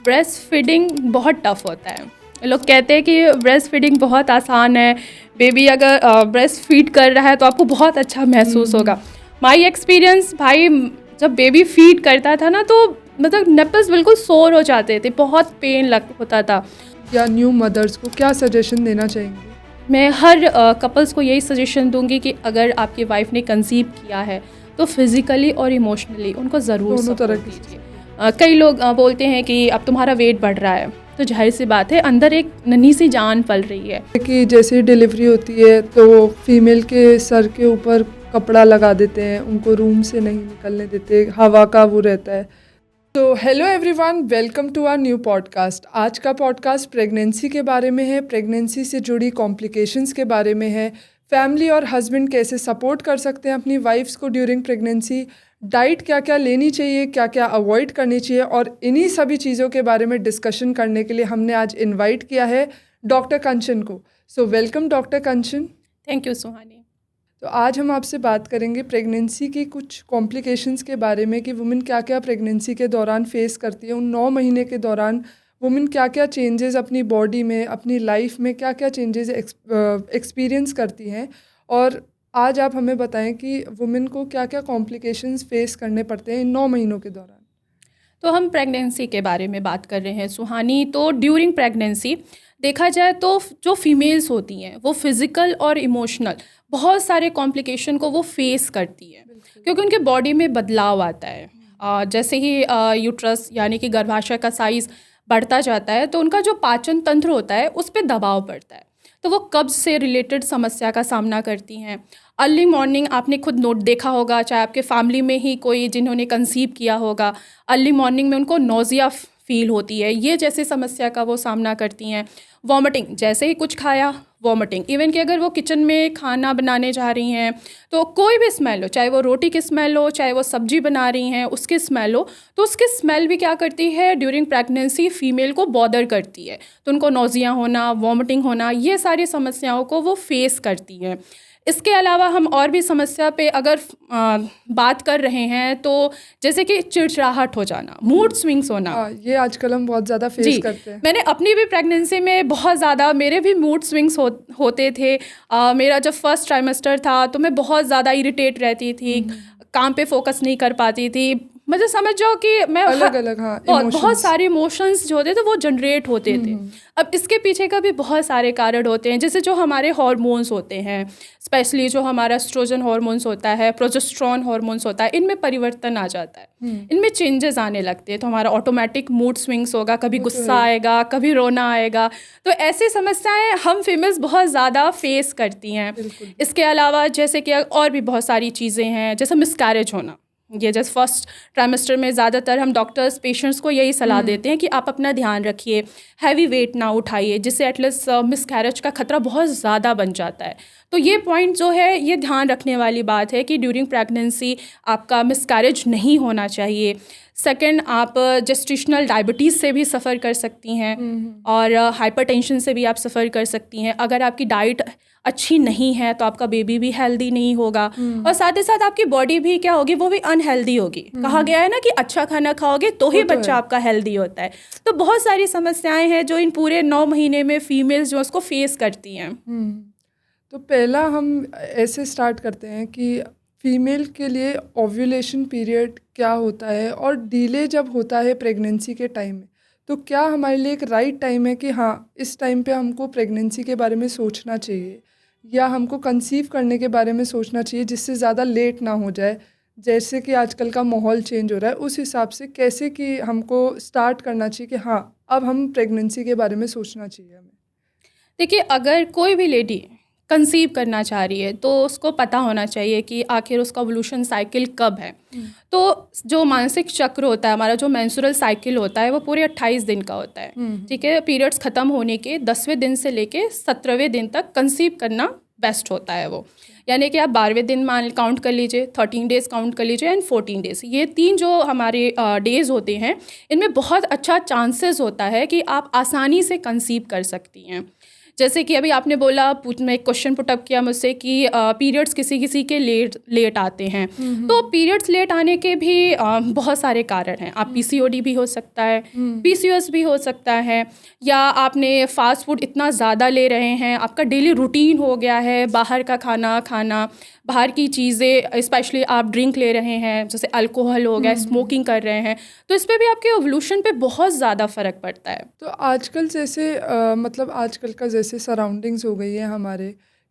Breast feeding बहुत tough होता है। लोग कहते हैं कि ब्रेस्ट फीडिंग बहुत आसान है, बेबी अगर ब्रेस्ट फीड कर रहा है तो आपको बहुत अच्छा महसूस होगा। माई एक्सपीरियंस भाई, जब बेबी फीड करता था ना तो मतलब निpples बिल्कुल सोर हो जाते थे, बहुत पेन होता था। या न्यू मदर्स को क्या सजेशन देना चाहेंगे? मैं हर कपल्स को यही सजेशन दूंगी कि अगर आपकी वाइफ ने कंसीव किया है तो फिज़िकली और इमोशनली उनको ज़रूर दोनों तरह सपोर्ट की कीजिए। कई लोग बोलते हैं कि अब तुम्हारा वेट बढ़ रहा है, तो जाहिर सी बात है अंदर एक नन्ही सी जान पल रही है। कि जैसे डिलीवरी होती है तो फीमेल के सर के ऊपर कपड़ा लगा देते हैं, उनको रूम से नहीं निकलने देते, हवा का वो रहता है। तो hello everyone, welcome to our new podcast. आज का पॉडकास्ट प्रेगनेंसी के बारे में है, प्रेगनेंसी से जुड़ी कॉम्प्लिकेशंस के बारे में है, फैमिली और हस्बैंड कैसे सपोर्ट कर सकते हैं अपनी वाइफ्स को ड्यूरिंग प्रेगनेंसी, डाइट क्या क्या लेनी चाहिए, क्या क्या अवॉइड करनी चाहिए, और इन्हीं सभी चीज़ों के बारे में डिस्कशन करने के लिए हमने आज इन्वाइट किया है डॉक्टर कंचन को। So welcome doctor Kanchan. Thank you Suhani. तो आज हम आपसे बात करेंगे प्रेगनेंसी की कुछ कॉम्प्लिकेशंस के बारे में कि वुमेन क्या क्या प्रेगनेंसी के दौरान फेस करती है। उन 9 महीने के दौरान वुमेन क्या क्या चेंजेस अपनी बॉडी में, अपनी लाइफ में क्या क्या चेंजेस एक्सपीरियंस करती हैं, और आज आप हमें बताएं कि वुमेन को क्या क्या कॉम्प्लिकेशंस फेस करने पड़ते हैं इन 9 महीनों के दौरान। तो हम प्रेगनेंसी के बारे में बात कर रहे हैं सुहानी। तो ड्यूरिंग प्रेगनेंसी देखा जाए तो जो फीमेल्स होती हैं वो फिज़िकल और इमोशनल बहुत सारे कॉम्प्लिकेशन को वो फेस करती हैं, क्योंकि उनके बॉडी में बदलाव आता है। जैसे ही यूट्रस यानी कि गर्भाशय का साइज़ बढ़ता जाता है तो उनका जो पाचन तंत्र होता है उस पर दबाव पड़ता है, तो वो कब्ज से रिलेटेड समस्या का सामना करती हैं। अर्ली मॉर्निंग आपने खुद नोट देखा होगा, चाहे आपके फैमिली में ही कोई जिन्होंने कंसीव किया होगा, अर्ली मॉर्निंग में उनको नोज़िया फील होती है, ये जैसी समस्या का वो सामना करती हैं। वॉमिटिंग, जैसे ही कुछ खाया वॉमिटिंग, इवन कि अगर वो किचन में खाना बनाने जा रही हैं तो कोई भी स्मेल हो, चाहे वो रोटी की स्मेल हो, चाहे वो सब्जी बना रही हैं उसकी स्मेल हो, तो उसकी स्मेल भी क्या करती है ड्यूरिंग प्रेगनेंसी फीमेल को बॉदर करती है, तो उनको नोज़िया होना, वॉमिटिंग होना, ये सारी समस्याओं को वो फेस करती हैं। इसके अलावा हम और भी समस्या पे अगर बात कर रहे हैं तो जैसे कि चिड़चिड़ाहट हो जाना, मूड स्विंग्स होना। ये आजकल हम बहुत ज़्यादा फेस करते हैं। मैंने अपनी भी प्रेगनेंसी में बहुत ज़्यादा, मेरे भी मूड स्विंग्स होते थे। मेरा जब फर्स्ट ट्राइमेस्टर था तो मैं बहुत ज़्यादा इरिटेट रहती थी, काम पे फोकस नहीं कर पाती थी। मतलब समझ जाओ कि मैं अलग बहुत सारे इमोशंस जो होते थे वो जनरेट होते थे। अब इसके पीछे का भी बहुत सारे कारण होते हैं, जैसे जो हमारे हार्मोन्स होते हैं, स्पेशली जो हमारा एस्ट्रोजन हार्मोन्स होता है, प्रोजेस्टेरोन हार्मोन्स होता है, इनमें परिवर्तन आ जाता है, इनमें चेंजेस आने लगते हैं, तो हमारा ऑटोमेटिक मूड स्विंग्स होगा, कभी गुस्सा आएगा, कभी रोना आएगा। तो ऐसी समस्याएं हम फीमेल्स बहुत ज़्यादा फेस करती हैं। इसके अलावा जैसे कि और भी बहुत सारी चीज़ें हैं, जैसे मिसकैरेज होना। ये जैसे फर्स्ट ट्राइमेस्टर में ज़्यादातर हम डॉक्टर्स पेशेंट्स को यही सलाह देते हैं कि आप अपना ध्यान रखिए, हैवी वेट ना उठाइए, जिससे एटलीस्ट मिसकैरेज का खतरा बहुत ज़्यादा बन जाता है। तो ये पॉइंट जो है ये ध्यान रखने वाली बात है कि ड्यूरिंग प्रेगनेंसी आपका मिसकैरेज नहीं होना चाहिए। सेकंड, आप जेस्टेशनल डायबिटीज़ से भी सफ़र कर सकती हैं, और हाइपरटेंशन से भी आप सफ़र कर सकती हैं। अगर आपकी डाइट अच्छी नहीं है तो आपका बेबी भी हेल्दी नहीं होगा, और साथ ही साथ आपकी बॉडी भी क्या होगी, वो भी अनहेल्दी होगी। कहा गया है ना कि अच्छा खाना खाओगे तो ही बच्चा आपका हेल्दी होता है। तो बहुत सारी समस्याएं हैं जो इन पूरे 9 महीने में फीमेल्स जो उसको फेस करती हैं। तो पहला हम ऐसे स्टार्ट करते हैं कि फीमेल के लिए ओव्यूलेशन पीरियड क्या होता है, और डिले जब होता है प्रेगनेंसी के टाइम में तो क्या हमारे लिए एक राइट टाइम है कि हाँ इस टाइम पे हमको प्रेगनेंसी के बारे में सोचना चाहिए, या हमको कंसीव करने के बारे में सोचना चाहिए जिससे ज़्यादा लेट ना हो जाए, जैसे कि आजकल का माहौल चेंज हो रहा है उस हिसाब से कैसे कि हमको स्टार्ट करना चाहिए कि हाँ अब हम प्रेगनेंसी के बारे में सोचना चाहिए हमें। देखिए, अगर कोई भी लेडी कंसीव करना चाह रही है तो उसको पता होना चाहिए कि आखिर उसका ओव्यूलेशन साइकिल कब है। तो जो मानसिक चक्र होता है, हमारा जो मेंस्ट्रुअल साइकिल होता है, वो पूरे 28 दिन का होता है। ठीक है, पीरियड्स ख़त्म होने के 10वें दिन से लेके 17वें दिन तक कंसीव करना बेस्ट होता है वो। यानी कि आप 12वें दिन मान काउंट कर लीजिए, 13 डेज़ काउंट कर लीजिए, एंड 14 डेज़, ये 3 जो हमारे डेज़ होते हैं, इनमें बहुत अच्छा चांसेस होता है कि आप आसानी से कंसीव कर सकती हैं। जैसे कि अभी आपने बोला, मैं एक क्वेश्चन पुटअप किया मुझसे कि पीरियड्स किसी किसी के लेट आते हैं। तो पीरियड्स लेट आने के भी बहुत सारे कारण हैं। आप पीसीओडी भी हो सकता है, पीसीओएस भी हो सकता है, या आपने फास्ट फूड इतना ज़्यादा ले रहे हैं, आपका डेली रूटीन हो गया है बाहर का खाना, बाहर की चीज़ें, स्पेशली आप ड्रिंक ले रहे हैं, जैसे अल्कोहल हो गया, स्मोकिंग कर रहे हैं, तो इस पे भी आपके ओवल्यूशन पे बहुत ज़्यादा फ़र्क पड़ता है। तो आजकल जैसे मतलब आजकल का जैसे सराउंडिंग्स हो गई है हमारे,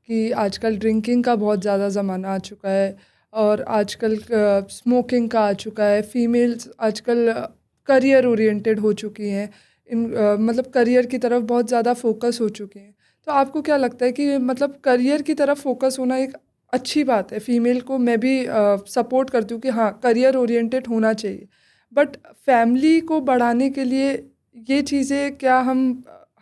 कि आजकल ड्रिंकिंग का बहुत ज़्यादा ज़माना आ चुका है, और आजकल स्मोकिंग का आ चुका है। फीमेल्स आजकल करियर ओरिएंटेड हो चुकी हैं, मतलब करियर की तरफ बहुत ज़्यादा फोकस हो चुके हैं। तो आपको क्या लगता है कि मतलब करियर की तरफ फोकस होना एक अच्छी बात है? फीमेल को मैं भी सपोर्ट करती हूँ कि हाँ, करियर ओरिएंटेड होना चाहिए, बट फैमिली को बढ़ाने के लिए ये चीज़ें क्या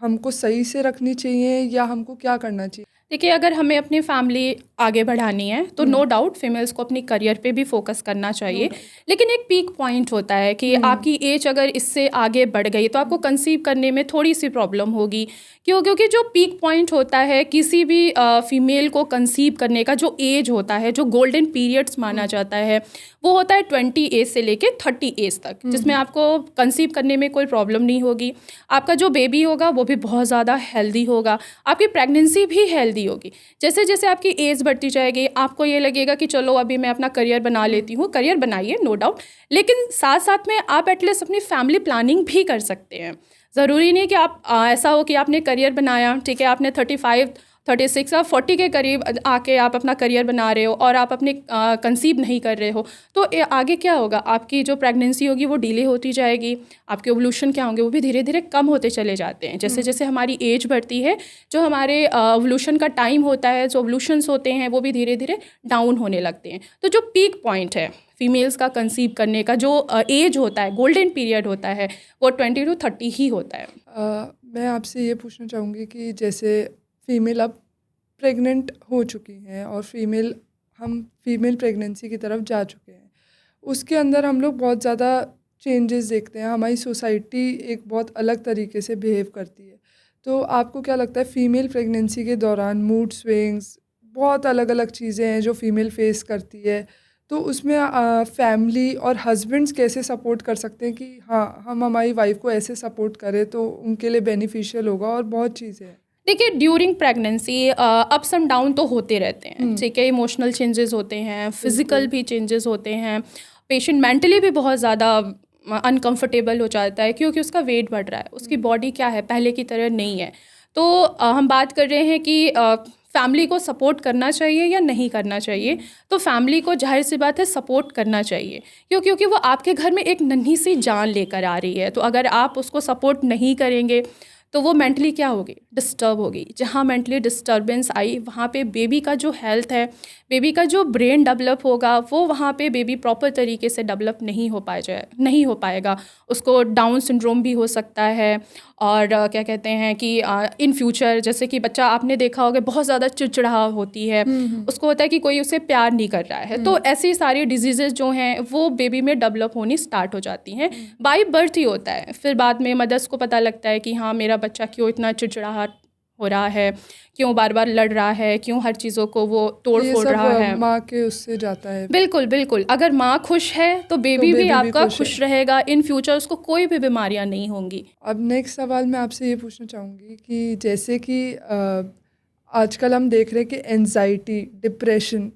हमको सही से रखनी चाहिए, या हमको क्या करना चाहिए? देखिए, अगर हमें अपनी फैमिली आगे बढ़ानी है तो नो डाउट फीमेल्स को अपनी करियर पे भी फोकस करना चाहिए, लेकिन एक पीक पॉइंट होता है कि आपकी एज अगर इससे आगे बढ़ गई तो आपको कंसीव करने में थोड़ी सी प्रॉब्लम होगी। क्योंकि जो पीक पॉइंट होता है किसी भी फीमेल को कंसीव करने का, जो एज होता है, जो गोल्डन पीरियड्स माना जाता है, वो होता है 20 एज से लेके 30 एज तक, जिसमें आपको कंसीव करने में कोई प्रॉब्लम नहीं होगी। आपका जो बेबी होगा वो भी बहुत ज़्यादा हेल्दी होगा, आपकी प्रेगनेंसी भी हेल्दी होगी। जैसे जैसे आपकी एज बढ़ती जाएगी, आपको ये लगेगा कि चलो अभी मैं अपना करियर बना लेती हूँ। करियर बनाइए, नो डाउट, लेकिन साथ साथ में आप एटलीस्ट अपनी फैमिली प्लानिंग भी कर सकते हैं। ज़रूरी नहीं कि आप ऐसा हो कि आपने करियर बनाया, ठीक है, आपने 35, 36 या 40 के करीब आके आप अपना करियर बना रहे हो और आप अपने कंसीव नहीं कर रहे हो, तो आगे क्या होगा? आपकी जो प्रेगनेंसी होगी वो डिले होती जाएगी, आपके ओवल्यूशन क्या होंगे वो भी धीरे धीरे कम होते चले जाते हैं। जैसे जैसे हमारी एज बढ़ती है, जो हमारे ओवल्यूशन का टाइम होता है, जो ओवल्यूशंस होते हैं, वो भी धीरे धीरे डाउन होने लगते हैं। तो जो पीक पॉइंट है फीमेल्स का कंसीव करने का, जो एज होता है, गोल्डन पीरियड होता है, वो 20 to 30 ही होता है। मैं आपसे ये पूछना चाहूँगी कि जैसे फीमेल अब प्रेग्नेंट हो चुकी हैं, और हम फीमेल प्रेगनेंसी की तरफ जा चुके हैं, उसके अंदर हम लोग बहुत ज़्यादा चेंजेस देखते हैं। हमारी सोसाइटी एक बहुत अलग तरीके से बिहेव करती है। तो आपको क्या लगता है फीमेल प्रेगनेंसी के दौरान मूड स्विंग्स, बहुत अलग अलग चीज़ें हैं जो फीमेल फेस करती है, तो उसमें फैमिली और हस्बैंड्स कैसे सपोर्ट कर सकते हैं कि हाँ, हम हमारी वाइफ को ऐसे सपोर्ट करें तो उनके लिए बेनिफिशियल होगा, और बहुत चीज़ें हैं। देखिए, during pregnancy ups and down तो होते रहते हैं, ठीक है, इमोशनल चेंजेस होते हैं, फिजिकल भी चेंजेस होते हैं, पेशेंट मेंटली भी बहुत ज़्यादा अनकंफर्टेबल हो जाता है क्योंकि उसका वेट बढ़ रहा है, उसकी बॉडी क्या है, पहले की तरह नहीं है। तो हम बात कर रहे हैं कि फैमिली को सपोर्ट करना चाहिए या नहीं करना चाहिए। तो फैमिली को जाहिर सी बात है सपोर्ट करना चाहिए, क्योंकि वो आपके घर में एक नन्ही सी जान लेकर आ रही है। तो अगर आप उसको सपोर्ट नहीं करेंगे तो वो मेंटली क्या होगी, डिस्टर्ब होगी। जहाँ मेंटली डिस्टर्बेंस आई वहाँ पे बेबी का जो हेल्थ है, बेबी का जो ब्रेन डेवलप होगा, वो वहाँ पे बेबी प्रॉपर तरीके से डेवलप नहीं हो पाएगा। उसको डाउन सिंड्रोम भी हो सकता है, और क्या कहते हैं कि इन फ्यूचर, जैसे कि बच्चा आपने देखा होगा बहुत ज़्यादा चिड़चिड़ा होती है, उसको होता है कि कोई उसे प्यार नहीं कर रहा है। तो ऐसी सारी डिजीज़ेज़ जो हैं वो बेबी में डेवलप होनी स्टार्ट हो जाती हैं। बाय बर्थ ही होता है, फिर बाद में मदर्स को पता लगता है कि हाँ, मेरा बच्चा क्यों इतना चिड़चिड़ाहट हो रहा है, क्यों बार बार लड़ रहा है, क्यों हर चीज़ों को वो तोड़ फोड़ रहा है। माँ के उससे जाता है। बिल्कुल बिल्कुल, अगर माँ खुश है तो बेबी भी आपका खुश रहेगा, इन फ्यूचर उसको कोई भी बीमारियाँ नहीं होंगी। अब नेक्स्ट सवाल मैं आपसे ये पूछना चाहूँगी कि जैसे कि आजकल हम देख रहे हैं कि एंजाइटी, डिप्रेशन,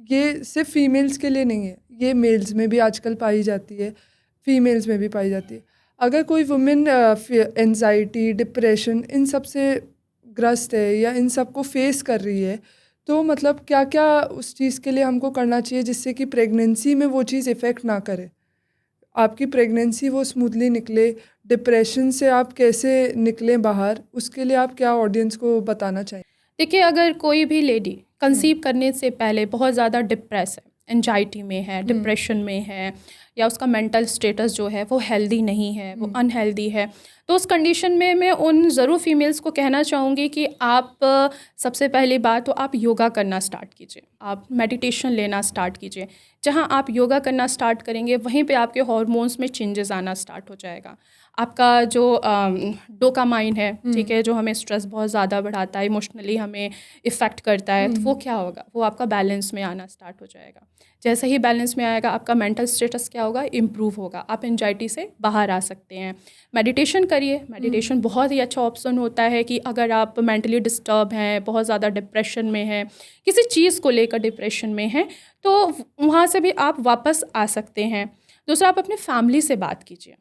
ये सिर्फ फीमेल्स के लिए नहीं है, ये मेल्स में भी आजकल पाई जाती है, फीमेल्स में भी पाई जाती है। अगर कोई वुमेन एंजाइटी, डिप्रेशन इन सब से ग्रस्त है या इन सब को फेस कर रही है, तो मतलब क्या क्या उस चीज़ के लिए हमको करना चाहिए जिससे कि प्रेगनेंसी में वो चीज़ इफ़ेक्ट ना करे, आपकी प्रेगनेंसी वो स्मूथली निकले, डिप्रेशन से आप कैसे निकलें बाहर, उसके लिए आप क्या ऑडियंस को बताना चाहिए? देखिए, अगर कोई भी लेडी कंसीव करने से पहले बहुत ज़्यादा डिप्रेस है, एंजाइटी में है, डिप्रेशन में है, या उसका मेंटल स्टेटस जो है वो हेल्दी नहीं है, वो अनहेल्दी है, तो उस कंडीशन में मैं उन ज़रूर फीमेल्स को कहना चाहूँगी कि आप सबसे पहली बात तो आप योगा करना स्टार्ट कीजिए, आप मेडिटेशन लेना स्टार्ट कीजिए। जहाँ आप योगा करना स्टार्ट करेंगे वहीं पे आपके हार्मोन्स में चेंजेस आना स्टार्ट हो जाएगा। आपका जो डोपामाइन है, ठीक है, जो हमें स्ट्रेस बहुत ज़्यादा बढ़ाता है, इमोशनली हमें इफ़ेक्ट करता है, तो वो क्या होगा, वो आपका बैलेंस में आना स्टार्ट हो जाएगा। जैसे ही बैलेंस में आएगा आपका मेंटल स्टेटस क्या होगा, इम्प्रूव होगा, आप एंजाइटी से बाहर आ सकते हैं। मेडिटेशन करिए, मेडिटेशन बहुत ही अच्छा ऑप्शन होता है कि अगर आप मेंटली डिस्टर्ब हैं, बहुत ज़्यादा डिप्रेशन में हैं, किसी चीज़ को लेकर डिप्रेशन में हैं, तो वहाँ से भी आप वापस आ सकते हैं। दूसरा, आप अपने फैमिली से बात कीजिए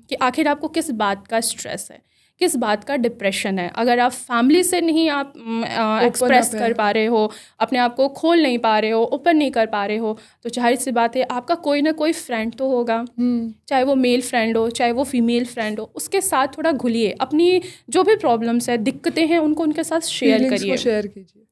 कि आखिर आपको किस बात का स्ट्रेस है, किस बात का डिप्रेशन है। अगर आप फैमिली से नहीं आप एक्सप्रेस कर पा रहे हो, अपने आप को खोल नहीं पा रहे हो, ओपन नहीं कर पा रहे हो, तो जाहिर सी बात है आपका कोई ना कोई फ्रेंड तो होगा, चाहे वो मेल फ्रेंड हो, चाहे वो फीमेल फ्रेंड हो, उसके साथ थोड़ा घुलिए, अपनी जो भी प्रॉब्लम्स है, दिक्कतें हैं, उनको उनके साथ शेयर करिए। शेयर कीजिए।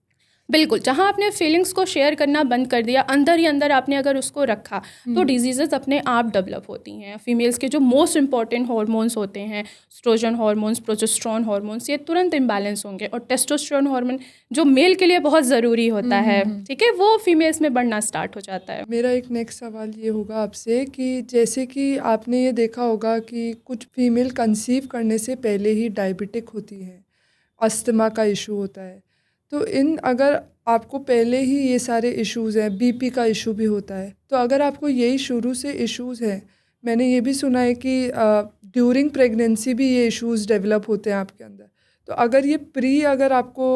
बिल्कुल, जहाँ आपने फीलिंग्स को शेयर करना बंद कर दिया, अंदर ही अंदर आपने अगर उसको रखा, तो डिजीज़ेस अपने आप डेवलप होती हैं। फीमेल्स के जो मोस्ट इंपॉर्टेंट हार्मोन्स होते हैं, एस्ट्रोजन हार्मोन्स, प्रोजेस्टेरोन हार्मोन्स, ये तुरंत इम्बैलेंस होंगे, और टेस्टोस्टेरोन हार्मोन जो मेल के लिए बहुत ज़रूरी होता है, ठीक है, वो फीमेल्स में बढ़ना स्टार्ट हो जाता है। मेरा एक नेक्स्ट सवाल ये होगा आपसे कि जैसे कि आपने ये देखा होगा कि कुछ फीमेल कंसीव करने से पहले ही डायबिटिक होती हैं, अस्थमा का इशू होता है, तो अगर आपको पहले ही ये सारे इश्यूज़ हैं, बीपी का इशू भी होता है, तो अगर आपको यही शुरू से इश्यूज़ हैं, मैंने ये भी सुना है कि ड्यूरिंग प्रेगनेंसी भी ये इश्यूज़ डेवलप होते हैं आपके अंदर, तो अगर आपको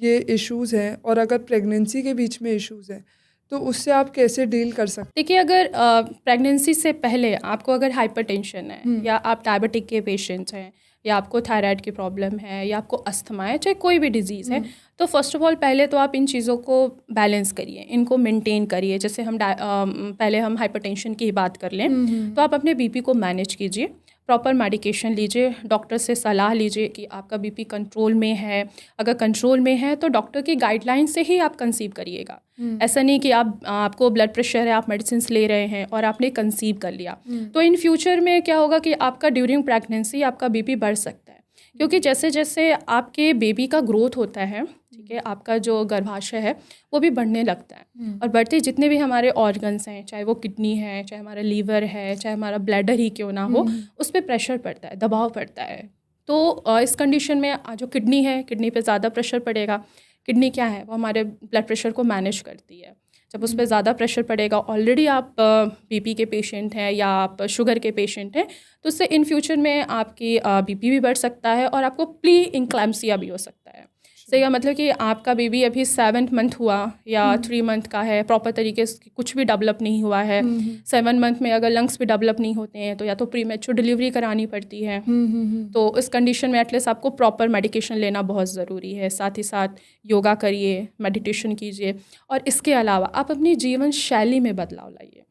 ये इश्यूज़ हैं और अगर प्रेगनेंसी के बीच में इश्यूज़ हैं, तो उससे आप कैसे डील कर सकते हैं? देखिए, अगर प्रेगनेंसी से पहले आपको अगर हाइपरटेंशन है, या आप डायबिटिक के पेशेंट्स हैं, या आपको थायराइड की प्रॉब्लम है, या आपको अस्थमा है, चाहे कोई भी डिजीज़ है, तो फर्स्ट ऑफ ऑल पहले तो आप इन चीज़ों को बैलेंस करिए, इनको मेंटेन करिए। जैसे पहले हम हाइपरटेंशन की ही बात कर लें, तो आप अपने बीपी को मैनेज कीजिए, प्रॉपर मेडिकेशन लीजिए, डॉक्टर से सलाह लीजिए कि आपका बीपी कंट्रोल में है। अगर कंट्रोल में है तो डॉक्टर की गाइडलाइन से ही आप कंसीव करिएगा। ऐसा नहीं कि आपको ब्लड प्रेशर है, आप मेडिसिन ले रहे हैं और आपने कंसीव कर लिया, तो इन फ्यूचर में क्या होगा कि आपका ड्यूरिंग प्रेगनेंसी आपका बीपी बढ़ सकता है, क्योंकि जैसे जैसे आपके बेबी का ग्रोथ होता है, ठीक है, आपका जो गर्भाशय है वो भी बढ़ने लगता है, और बढ़ते जितने भी हमारे ऑर्गन्स हैं, चाहे वो किडनी है, चाहे हमारा लीवर है, चाहे हमारा ब्लैडर ही क्यों ना हो, उस पर प्रेशर पड़ता है, दबाव पड़ता है। तो इस कंडीशन में जो किडनी है, किडनी पे ज़्यादा प्रेशर पड़ेगा। किडनी क्या है, वो हमारे ब्लड प्रेशर को मैनेज करती है। जब उस पर ज़्यादा प्रेशर पड़ेगा, ऑलरेडी आप बीपी के पेशेंट हैं या आप शुगर के पेशेंट हैं, तो उससे इन फ्यूचर में आपकी बीपी भी बढ़ सकता है और आपको प्री इंक्लैम्सिया भी हो सकता है। सही का मतलब कि आपका बेबी अभी 7th मंथ हुआ या 3 मंथ का है, प्रॉपर तरीके से कुछ भी डेवलप नहीं हुआ है, 7 मंथ में अगर लंग्स भी डेवलप नहीं होते हैं, तो या तो प्री मैच्योर डिलीवरी करानी पड़ती है। तो इस कंडीशन में एटलीस्ट आपको प्रॉपर मेडिकेशन लेना बहुत ज़रूरी है। साथ ही साथ योगा करिए, मेडिटेशन कीजिए, और इसके अलावा आप अपनी जीवन शैली में बदलाव लाइए।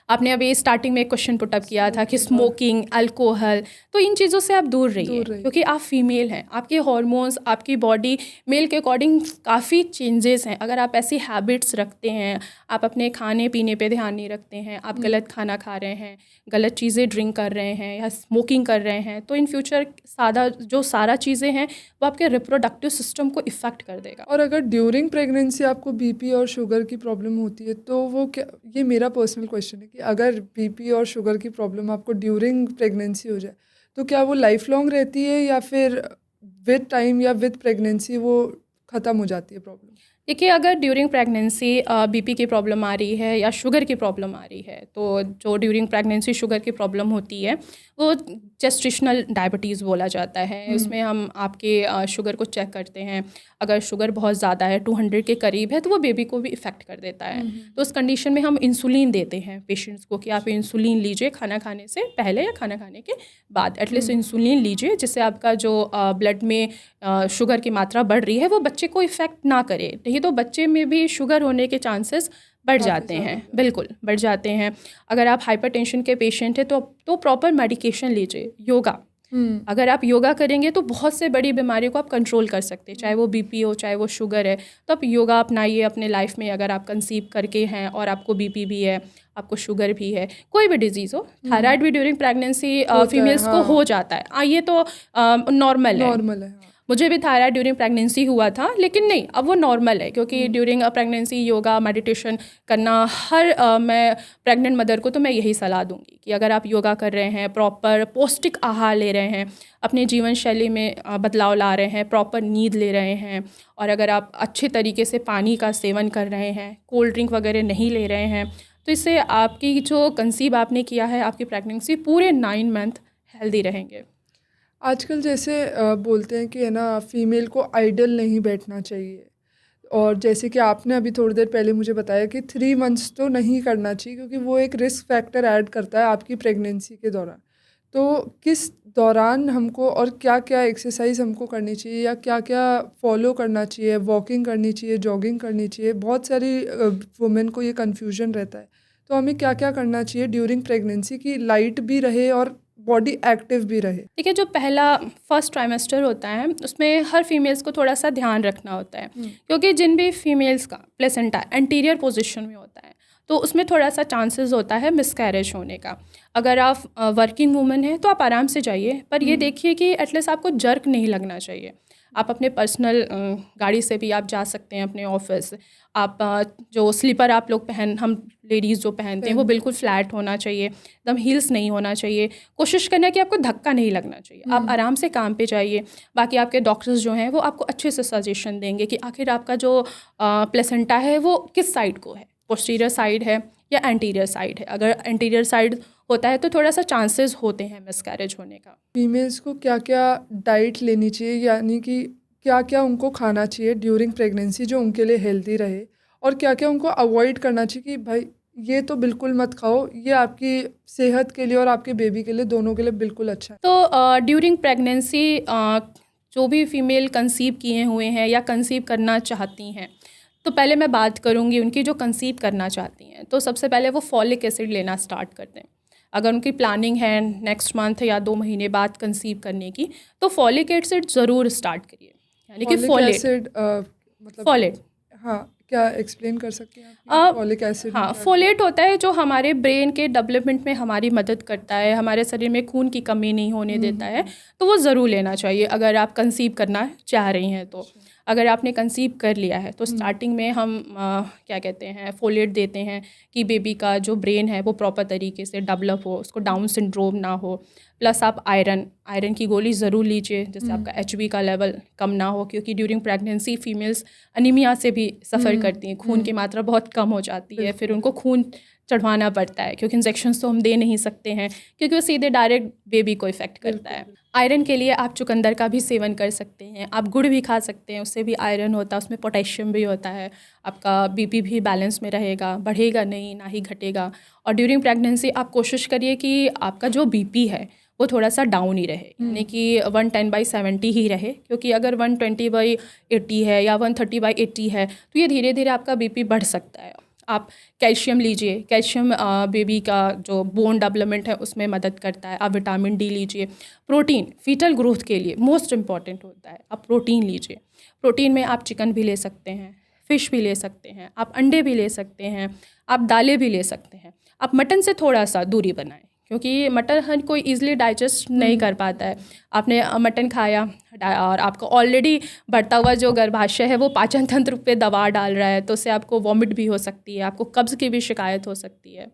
आपने अभी स्टार्टिंग में एक क्वेश्चन पुटअप किया था कि स्मोकिंग, अल्कोहल, तो इन चीज़ों से आप दूर रहिए, क्योंकि आप फीमेल हैं, आपके हार्मोन्स, आपकी बॉडी मेल के अकॉर्डिंग काफ़ी चेंजेस हैं। अगर आप ऐसी हैबिट्स रखते हैं, आप अपने खाने पीने पे ध्यान नहीं रखते हैं, आप गलत खाना खा रहे हैं, गलत चीज़ें ड्रिंक कर रहे हैं या स्मोकिंग कर रहे हैं, तो इन फ्यूचर सारा चीज़ें हैं वो आपके रिप्रोडक्टिव सिस्टम को इफ़ेक्ट कर देगा। और अगर ड्यूरिंग प्रेगनेंसी आपको बीपी और शुगर की प्रॉब्लम होती है, तो वो क्या, ये मेरा पर्सनल क्वेश्चन है कि अगर बीपी और शुगर की प्रॉब्लम आपको ड्यूरिंग प्रेगनेंसी हो जाए, तो क्या वो लाइफ लॉन्ग रहती है या फिर विद टाइम या विद प्रेगनेंसी वो ख़त्म हो जाती है प्रॉब्लम? देखिए, अगर ड्यूरिंग प्रेगनेंसी बीपी की प्रॉब्लम आ रही है या शुगर की प्रॉब्लम आ रही है, तो जो ड्यूरिंग प्रेगनेंसी शुगर की प्रॉब्लम होती है वो जेस्टेशनल डायबिटीज़ बोला जाता है। उसमें हम आपके शुगर को चेक करते हैं। अगर शुगर बहुत ज़्यादा है, 200 के करीब है, तो वो बेबी को भी इफ़ेक्ट कर देता है। तो उस कंडीशन में हम इंसुलिन देते हैं पेशेंट्स को कि आप इंसुलिन लीजिए खाना खाने से पहले या खाना खाने के बाद, एटलीस्ट इंसुलिन लीजिए, जिससे आपका जो ब्लड में शुगर की मात्रा बढ़ रही है वो बच्चे को इफ़ेक्ट ना करे। नहीं तो बच्चे में भी शुगर होने के चांसेस बढ़ जाते हैं, बिल्कुल बढ़ जाते हैं। अगर आप हाइपरटेंशन के पेशेंट हैं तो प्रॉपर मेडिकेशन लीजिए, योगा। अगर आप योगा करेंगे तो बहुत से बड़ी बीमारियों को आप कंट्रोल कर सकते हैं, चाहे वो बीपी हो, चाहे वो शुगर है। तो आप योगा अपनाइए अपने लाइफ में। अगर आप कंसीव करके हैं और आपको बीपी भी है, आपको शुगर भी है, कोई भी डिजीज़ हो, थायराइड भी ड्यूरिंग प्रेगनेंसी फीमेल्स को हो जाता है, ये तो नॉर्मल है। मुझे भी थायराइड ड्यूरिंग प्रेगनेंसी हुआ था, लेकिन नहीं, अब वो नॉर्मल है, क्योंकि ड्यूरिंग प्रेगनेंसी योगा मेडिटेशन करना हर मैं प्रेग्नेंट मदर को तो मैं यही सलाह दूंगी कि अगर आप योगा कर रहे हैं, प्रॉपर पौष्टिक आहार ले रहे हैं, अपने जीवन शैली में बदलाव ला रहे हैं, प्रॉपर नींद ले रहे हैं, और अगर आप अच्छे तरीके से पानी का सेवन कर रहे हैं, कोल्ड ड्रिंक वगैरह नहीं ले रहे हैं, तो इससे आपकी जो कंसीव आपने किया है, आपकी प्रेगनेंसी पूरे 9 मंथ हेल्दी रहेंगे। आजकल जैसे बोलते हैं कि है ना, फीमेल को आइडल नहीं बैठना चाहिए, और जैसे कि आपने अभी थोड़ी देर पहले मुझे बताया कि 3 मंथ्स तो नहीं करना चाहिए, क्योंकि वो एक रिस्क फैक्टर ऐड करता है आपकी प्रेगनेंसी के दौरान। तो किस दौरान हमको और क्या क्या एक्सरसाइज हमको करनी चाहिए, या क्या क्या फॉलो करना चाहिए? वॉकिंग करनी चाहिए, जॉगिंग करनी चाहिए? बहुत सारी वुमेन को ये कन्फ्यूजन रहता है। तो हमें क्या क्या करना चाहिए ड्यूरिंग प्रेगनेंसी कि लाइट भी रहे और बॉडी एक्टिव भी रहे? देखिए, जो पहला फर्स्ट ट्राइमेस्टर होता है उसमें हर फीमेल्स को थोड़ा सा ध्यान रखना होता है, क्योंकि जिन भी फीमेल्स का प्लेसेंटा एंटीरियर पोजीशन में होता है तो उसमें थोड़ा सा चांसेस होता है मिसकैरेज होने का। अगर आप वर्किंग वूमन हैं तो आप आराम से जाइए, पर ये देखिए कि एटलीस्ट आपको जर्क नहीं लगना चाहिए। आप अपने पर्सनल गाड़ी से भी आप जा सकते हैं अपने ऑफिस। आप जो स्लीपर आप लोग हम लेडीज़ जो पहनते हैं वो बिल्कुल फ्लैट होना चाहिए, एकदम हील्स नहीं होना चाहिए। कोशिश करना है कि आपको धक्का नहीं लगना चाहिए, आप आराम से काम पे जाइए। बाकी आपके डॉक्टर्स जो हैं वो आपको अच्छे से सजेशन देंगे कि आखिर आपका जो प्लेसेंटा है वो किस साइड को है, पोस्टीरियर साइड है या एंटीरियर साइड है। अगर एंटीरियर साइड होता है तो थोड़ा सा चांसेस होते हैं मिसकैरेज होने का। फीमेल्स को क्या क्या डाइट लेनी चाहिए, यानी कि क्या क्या उनको खाना चाहिए ड्यूरिंग प्रेगनेंसी जो उनके लिए हेल्दी रहे, और क्या क्या उनको अवॉइड करना चाहिए कि भाई ये तो बिल्कुल मत खाओ, ये आपकी सेहत के लिए और आपके बेबी के लिए, दोनों के लिए बिल्कुल अच्छा है? तो ड्यूरिंग प्रेगनेंसी जो भी फीमेल कंसीव किए हुए हैं या कंसीव करना चाहती हैं, तो पहले मैं बात करूँगी उनकी जो कंसीव करना चाहती हैं, तो सबसे पहले वो फॉलिक एसिड लेना स्टार्ट कर दें। अगर उनकी प्लानिंग है नेक्स्ट मंथ या 2 महीने बाद कंसीव करने की, तो फॉलिक एसिड ज़रूर स्टार्ट करिए, यानी कि फॉलिक एसिड मतलब फॉलेट। हाँ, क्या एक्सप्लेन कर सकते हैं आप फॉलिक एसिड? हाँ, फोलेट होता है जो हमारे ब्रेन के डेवलपमेंट में हमारी मदद करता है, हमारे शरीर में खून की कमी नहीं होने देता है, तो वो ज़रूर लेना चाहिए अगर आप कंसीव करना चाह रही हैं। तो अगर आपने कंसीव कर लिया है तो स्टार्टिंग में हम क्या कहते हैं फोलेट देते हैं कि बेबी का जो ब्रेन है वो प्रॉपर तरीके से डेवलप हो, उसको डाउन सिंड्रोम ना हो। प्लस आप आयरन की गोली ज़रूर लीजिए, जिससे आपका HB का लेवल कम ना हो, क्योंकि ड्यूरिंग प्रेगनेंसी फीमेल्स अनीमिया से भी सफ़र करती हैं, खून की मात्रा बहुत कम हो जाती है, फिर उनको खून चढ़वाना पड़ता है, क्योंकि इंजेक्शंस तो हम दे नहीं सकते हैं, क्योंकि वो सीधे डायरेक्ट बेबी को इफ़ेक्ट करता है। आयरन के लिए आप चुकंदर का भी सेवन कर सकते हैं, आप गुड़ भी खा सकते हैं, उससे भी आयरन होता है, उसमें पोटेशियम भी होता है, आपका BP भी बैलेंस में रहेगा, बढ़ेगा नहीं ना ही घटेगा। और ड्यूरिंग प्रेगनेंसी आप कोशिश करिए कि आपका जो BP है वो थोड़ा सा डाउन ही रहे, यानी कि 110/70 ही रहे, क्योंकि अगर 120/80 है या 130/80 है तो ये धीरे धीरे आपका BP बढ़ सकता है। आप कैल्शियम लीजिए, कैल्शियम बेबी का जो बोन डेवलपमेंट है उसमें मदद करता है। आप विटामिन D लीजिए। प्रोटीन फीटल ग्रोथ के लिए मोस्ट इम्पॉर्टेंट होता है, आप प्रोटीन लीजिए। प्रोटीन में आप चिकन भी ले सकते हैं, फ़िश भी ले सकते हैं, आप अंडे भी ले सकते हैं, आप दालें भी ले सकते हैं। आप मटन से थोड़ा सा दूरी बनाएं, क्योंकि मटन हर कोई ईज़िली डाइजेस्ट नहीं कर पाता है। आपने मटन खाया और आपका ऑलरेडी बढ़ता हुआ जो गर्भाशय है वो पाचन तंत्र पे दबाव डाल रहा है, तो उससे आपको वॉमिट भी हो सकती है, आपको कब्ज़ की भी शिकायत हो सकती है।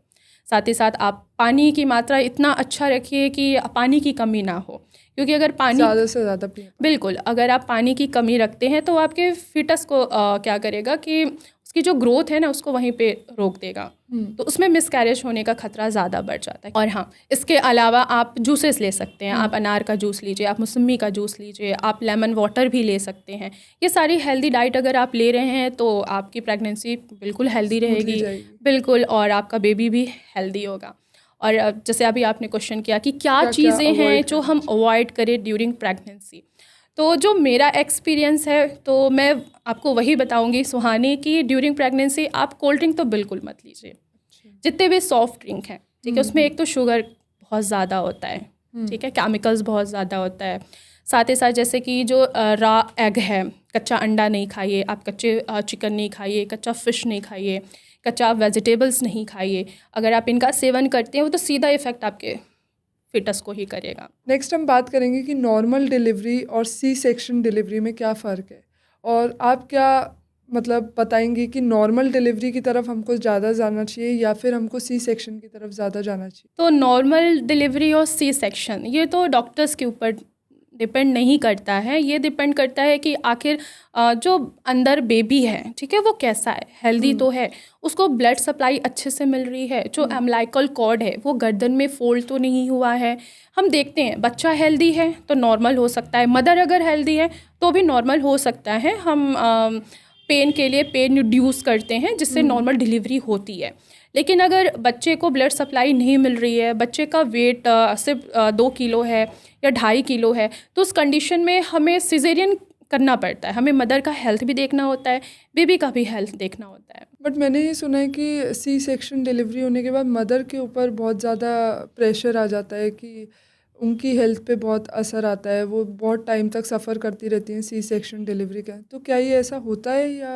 साथ ही साथ आप पानी की मात्रा इतना अच्छा रखिए कि पानी की कमी ना हो, क्योंकि अगर पानी ज़्यादा से ज़्यादा पिए। बिल्कुल, अगर आप पानी की कमी रखते हैं तो आपके फीटस को क्या करेगा कि उसकी जो ग्रोथ है ना उसको वहीं पे रोक देगा, तो उसमें मिसकैरेज होने का खतरा ज़्यादा बढ़ जाता है। और हाँ, इसके अलावा आप जूसेस ले सकते हैं, आप अनार का जूस लीजिए, आप मौसमी का जूस लीजिए, आप लेमन वाटर भी ले सकते हैं। ये सारी हेल्दी डाइट अगर आप ले रहे हैं तो आपकी प्रेगनेंसी बिल्कुल हेल्दी रहेगी, बिल्कुल, और आपका बेबी भी हेल्दी होगा। और जैसे अभी आपने क्वेश्चन किया कि क्या चीज़ें हैं जो हम अवॉइड करें ड्यूरिंग प्रेगनेंसी, तो जो मेरा एक्सपीरियंस है तो मैं आपको वही बताऊंगी सुहानी कि ड्यूरिंग प्रेगनेंसी आप कोल्ड ड्रिंक तो बिल्कुल मत लीजिए। जितने भी सॉफ्ट ड्रिंक हैं, ठीक है, उसमें एक तो शुगर बहुत ज़्यादा होता है, ठीक है, केमिकल्स बहुत ज़्यादा होता है। साथ ही साथ जैसे कि जो रॉ एग है, कच्चा अंडा नहीं खाइए, आप कच्चे चिकन नहीं खाइए, कच्चा फ़िश नहीं खाइए, कच्चा वेजिटेबल्स नहीं खाइए। अगर आप इनका सेवन करते हैं वो तो सीधा इफ़ेक्ट आपके फिटस को ही करेगा। नेक्स्ट हम बात करेंगे कि नॉर्मल डिलीवरी और सी सेक्शन डिलीवरी में क्या फ़र्क है, और आप क्या मतलब बताएंगी कि नॉर्मल डिलीवरी की तरफ हमको ज़्यादा जाना चाहिए या फिर हमको सी सेक्शन की तरफ ज़्यादा जाना चाहिए? तो नॉर्मल डिलीवरी और सी सेक्शन ये तो डॉक्टर्स के ऊपर डिपेंड नहीं करता है, ये डिपेंड करता है कि आखिर जो अंदर बेबी है, ठीक है, वो कैसा है, हेल्दी तो है, उसको ब्लड सप्लाई अच्छे से मिल रही है, जो अम्बिलिकल कॉर्ड है वो गर्दन में फोल्ड तो नहीं हुआ है। हम देखते हैं बच्चा हेल्दी है तो नॉर्मल हो सकता है, मदर अगर हेल्दी है तो भी नॉर्मल हो सकता है। हम पेन के लिए पेन रिड्यूस करते हैं जिससे नॉर्मल डिलीवरी होती है। लेकिन अगर बच्चे को ब्लड सप्लाई नहीं मिल रही है, बच्चे का वेट सिर्फ 2 किलो है या 2.5 किलो है, तो उस कंडीशन में हमें सिजेरियन करना पड़ता है। हमें मदर का हेल्थ भी देखना होता है, बेबी का भी हेल्थ देखना होता है। बट मैंने ये सुना है कि सी सेक्शन डिलीवरी होने के बाद मदर के ऊपर बहुत ज़्यादा प्रेशर आ जाता है कि उनकी हेल्थ पे बहुत असर आता है, वो बहुत टाइम तक सफ़र करती रहती हैं सी सेक्शन डिलीवरी का। तो क्या ये ऐसा होता है या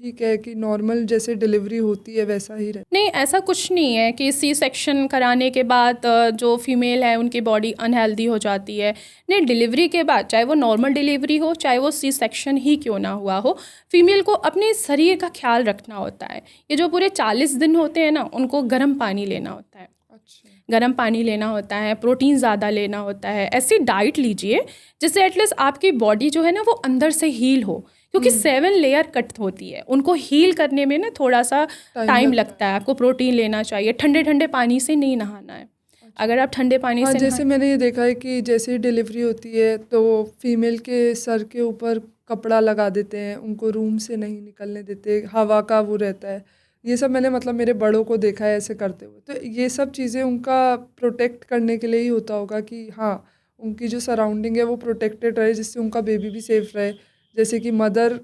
ठीक है कि नॉर्मल जैसे डिलीवरी होती है वैसा ही रहता नहीं, ऐसा कुछ नहीं है कि सी सेक्शन कराने के बाद जो फीमेल है उनकी बॉडी अनहेल्दी हो जाती है। नहीं, डिलीवरी के बाद चाहे वो नॉर्मल डिलीवरी हो चाहे वो सी सेक्शन ही क्यों ना हुआ हो, फीमेल को अपने शरीर का ख्याल रखना होता है। ये जो पूरे 40 दिन होते हैं ना, उनको गर्म पानी लेना होता है, है? अच्छा। गर्म पानी लेना होता है, प्रोटीन ज़्यादा लेना होता है, ऐसी डाइट लीजिए जिससे एटलीस्ट आपकी बॉडी जो है ना वो अंदर से हील हो, क्योंकि 7 लेयर कट होती है, उनको हील करने में ना थोड़ा सा टाइम लगता है। आपको प्रोटीन लेना चाहिए, ठंडे ठंडे पानी से नहीं नहाना है। अगर आप ठंडे पानी हाँ, से जैसे मैंने ये देखा है कि जैसे ही डिलीवरी होती है तो फीमेल के सर के ऊपर कपड़ा लगा देते हैं, उनको रूम से नहीं निकलने देते, हवा का वो रहता है। ये सब मैंने मतलब मेरे बड़ों को देखा है ऐसे करते हुए। तो ये सब चीज़ें उनका प्रोटेक्ट करने के लिए ही होता होगा कि हाँ, उनकी जो सराउंडिंग है वो प्रोटेक्टेड रहे, जिससे उनका बेबी भी सेफ़ रहे। जैसे कि मदर